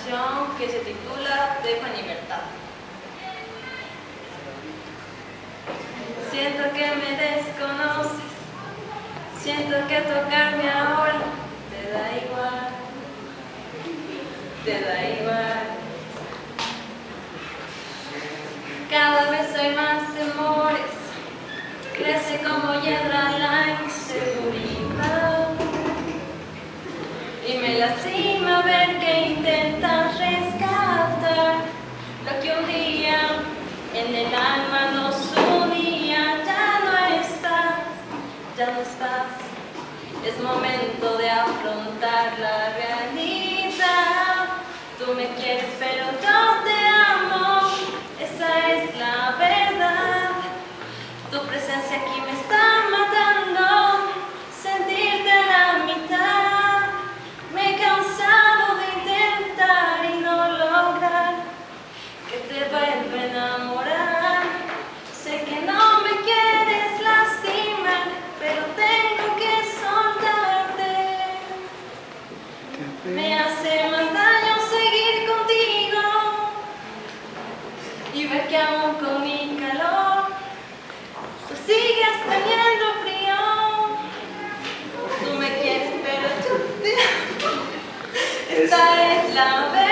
canción que se titula Dejo en libertad. Siento que me desconoces, siento que tocarme ahora te da igual, te da igual. Cada vez hay más temores, crece como hiedra la inseguridad. Y me lastima ver que intentas rescatar lo que un día en el alma nos unía. Ya no estás, ya no estás. Es momento de afrontar la realidad. Tú me quieres pero yo te amo, esa es la verdad. Tu presencia aquí me está matando, sentirte a la mitad. Me he cansado de intentar y no lograr que te vuelva a enamorar. Sé que no me quieres lastimar, pero tengo que soltarte. Me hace más daño seguir contigo y ver que aún con mi calor tú sigues teniendo frío. Tú me quieres pero yo te amo. Esta es la verdad.